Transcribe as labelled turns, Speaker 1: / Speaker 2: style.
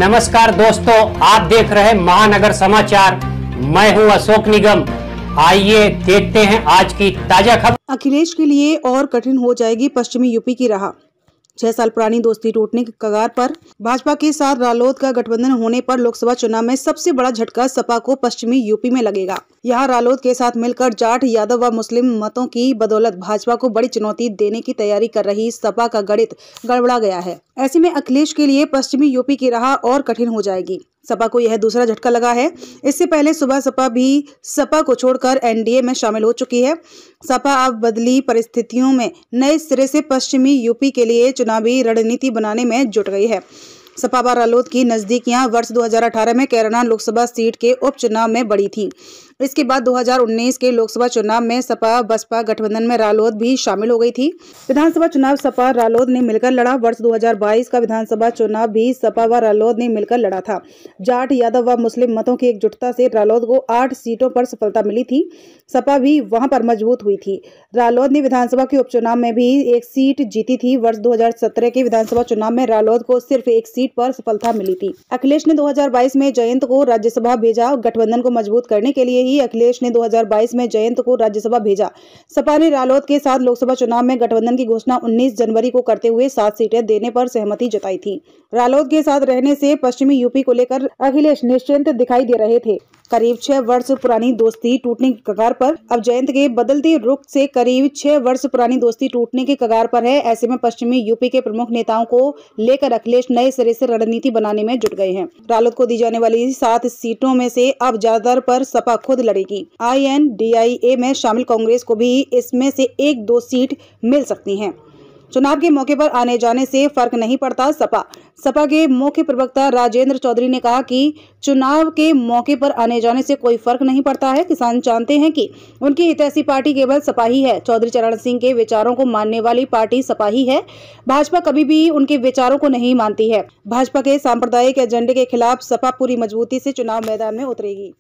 Speaker 1: नमस्कार दोस्तों, आप देख रहे हैं महानगर समाचार। मैं हूं अशोक निगम। आइए देखते हैं आज की ताजा खबर।
Speaker 2: अखिलेश के लिए और कठिन हो जाएगी पश्चिमी यूपी की राह। 6 साल पुरानी दोस्ती टूटने के कगार पर। भाजपा के साथ रालोद का गठबंधन होने पर लोकसभा चुनाव में सबसे बड़ा झटका सपा को पश्चिमी यूपी में लगेगा। यहाँ रालोद के साथ मिलकर जाट, यादव व मुस्लिम मतों की बदौलत भाजपा को बड़ी चुनौती देने की तैयारी कर रही सपा का गणित गड़बड़ा गया है। ऐसे में अखिलेश के लिए पश्चिमी यूपी की राह और कठिन हो जाएगी। सपा को यह दूसरा झटका लगा है। इससे पहले सुबह सपा भी सपा को छोड़कर एनडीए में शामिल हो चुकी है। सपा अब बदली परिस्थितियों में नए सिरे से पश्चिमी यूपी के लिए चुनावी रणनीति बनाने में जुट गई है। सपा व रालोद की नजदीकियां वर्ष 2018 में कैराना लोकसभा सीट के उपचुनाव में बढ़ी थी। इसके बाद 2019 के लोकसभा चुनाव में सपा बसपा गठबंधन में रालोद भी शामिल हो गई थी। विधानसभा चुनाव सपा रालोद ने मिलकर लड़ा। वर्ष 2022 का विधानसभा चुनाव भी सपा व रालोद ने मिलकर लड़ा था। जाट, यादव व मुस्लिम मतों की एकजुटता से रालोद को 8 सीटों पर सफलता मिली थी। सपा भी वहां पर मजबूत हुई थी। रालोद ने विधानसभा के उपचुनाव में भी 1 सीट जीती थी। वर्ष 2017 के विधानसभा चुनाव में रालोद को सिर्फ 1 सीट पर सफलता मिली थी। अखिलेश ने 2022 में जयंत को राज्यसभा भेजा। गठबंधन को मजबूत करने के लिए ही अखिलेश ने 2022 में जयंत को राज्यसभा भेजा। सपा ने रालोद के साथ लोकसभा चुनाव में गठबंधन की घोषणा 19 जनवरी को करते हुए 7 सीटें देने पर सहमति जताई थी। रालोद के साथ रहने से पश्चिमी यूपी को लेकर अखिलेश निश्चिंत दिखाई दे रहे थे। करीब 6 वर्ष पुरानी दोस्ती टूटने की कगार पर। अब जयंत के बदलते रुख से करीब 6 वर्ष पुरानी दोस्ती टूटने के कगार पर है। ऐसे में पश्चिमी यूपी के प्रमुख नेताओं को लेकर अखिलेश नए सिरे से रणनीति बनाने में जुट गए हैं। रालोद को दी जाने वाली 7 सीटों में से अब ज्यादातर पर सपा खुद लड़ेगी। INDIA में शामिल कांग्रेस को भी इसमें से 1-2 सीट मिल सकती हैं। चुनाव के मौके पर आने जाने से फर्क नहीं पड़ता। सपा के मुख्य प्रवक्ता राजेंद्र चौधरी ने कहा कि चुनाव के मौके पर आने जाने से कोई फर्क नहीं पड़ता है। किसान जानते हैं कि उनकी हितैषी पार्टी केवल सपा ही है। चौधरी चरण सिंह के विचारों को मानने वाली पार्टी सपा ही है। भाजपा कभी भी उनके विचारों को नहीं मानती है। भाजपा के सांप्रदायिक एजेंडे के खिलाफ सपा पूरी मजबूती से चुनाव मैदान में उतरेगी।